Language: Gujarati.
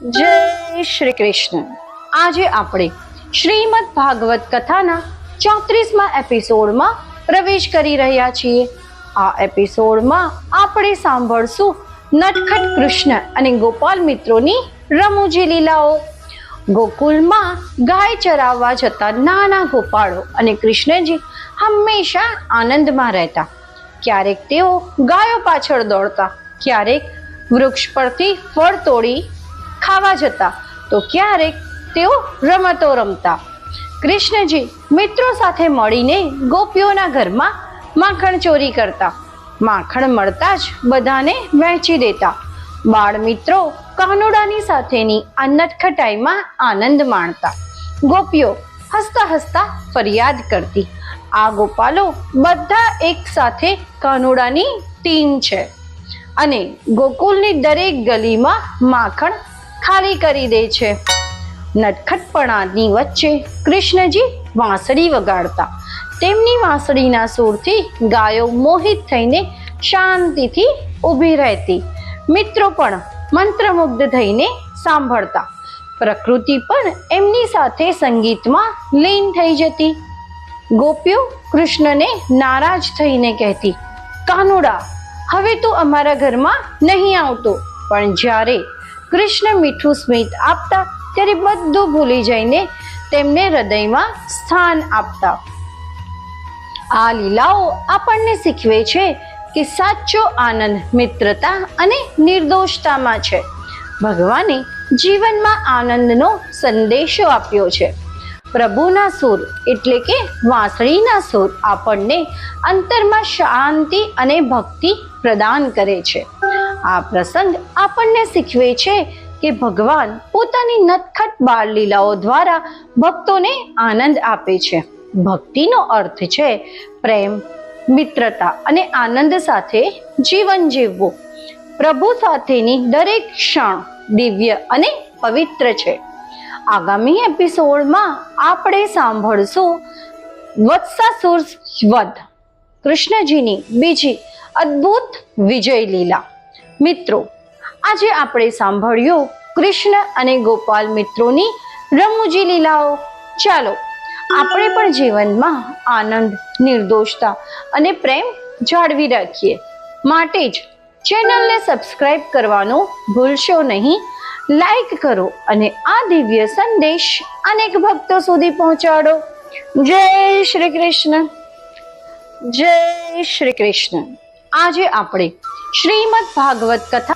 જય શ્રી કૃષ્ણ. આજે આપણે શ્રીમદ ભાગવત કથાના 34મા એપિસોડમાં પ્રવેશ કરી રહ્યા છીએ. આ એપિસોડમાં આપણે સાંભળશું નટખટ કૃષ્ણ અને ગોપાલ મિત્રોની રમૂજી લીલાઓ. ગોકુલમાં ગાય ચરાવવા જતા નાના ગોપાળો અને કૃષ્ણજી હંમેશા આનંદમાં રહેતા. ક્યારેક તેઓ ગાયો પાછળ દોડતા, ક્યારેક વૃક્ષ પરથી ફળ તોડી ખાવા જતા, તો ક્યારેક તેઓ રમતો રમતા. કૃષ્ણજી મિત્રો સાથે મળીને ગોપીઓના ઘરમાં માખણ ચોરી કરતા. માખણ મળતા જ બધાને વહેંચી દેતા. બાળ મિત્રો કાનુડાની સાથેની આ નટખટાઈમાં આનંદ માણતા. ગોપીઓ હસતા હસતા ફરિયાદ કરતી, આ ગોપાલો બધા એક સાથે કાનુડાની ટીમ છે અને ગોકુલની દરેક ગલીમાં માખણ ખાલી કરી દે છે. નટખટપણાની વચ્ચે કૃષ્ણજી વાંસળી વગાડતા. તેમની વાંસળીના સૂરથી ગાયો મોહિત થઈને શાંતિથી ઊભી રહેતી. મિત્રો પણ મંત્રમુગ્ધ થઈને સાંભળતા. પ્રકૃતિ પણ એમની સાથે સંગીતમાં લીન થઈ જતી. ગોપીઓ કૃષ્ણને નારાજ થઈને કહેતી, કાનુડા, હવે તું અમારા ઘરમાં નહીં આવતો. પણ જ્યારે કૃષ્ણ મીઠું સ્મિત આપતા ત્યારે બધું ભૂલી જઈને તેમને હૃદયમાં સ્થાન આપતા. આ લીલાઓ આપણને શીખવે છે કે સાચો આનંદ મિત્રતા અને નિર્દોષતામાં છે. ભગવાને જીવનમાં આનંદનો સંદેશો આપ્યો છે. પ્રભુના સૂર એટલે કે વાંસળીના સૂર આપણને અંતરમાં શાંતિ અને ભક્તિ પ્રદાન કરે છે. આ પ્રસંગ આપણને શીખવે છે કે ભગવાન પોતાની નટખટ બાળ લીલાઓ દ્વારા ભક્તોને આનંદ આપે છે. ભક્તિનો અર્થ છે પ્રેમ, મિત્રતા અને આનંદ સાથે જીવન જીવવું. પ્રભુ સાથેની દરેક ક્ષણ દિવ્ય અને પવિત્ર છે. આગામી એપિસોડમાં આપણે સાંભળશું વત્સાસુર વધ, કૃષ્ણજીની બીજી અદ્ભુત વિજય લીલા. મિત્રો, આજે આપણે સાંભળ્યું કૃષ્ણ અને ગોપાલ મિત્રોની રમૂજી લીલાઓ. ચાલો આપણે પણ જીવનમાં આનંદ, નિર્દોષતા અને પ્રેમ જાળવી રાખીએ. માટે જ ચેનલને સબસ્ક્રાઇબ કરવાનું ભૂલશો નહીં. લાઈક કરો અને આ દિવ્ય સંદેશ અનેક ભક્તો સુધી પહોંચાડો. જય શ્રી કૃષ્ણ. જય શ્રી કૃષ્ણ. આજે આપણે શ્રીમદ ભાગવત કથા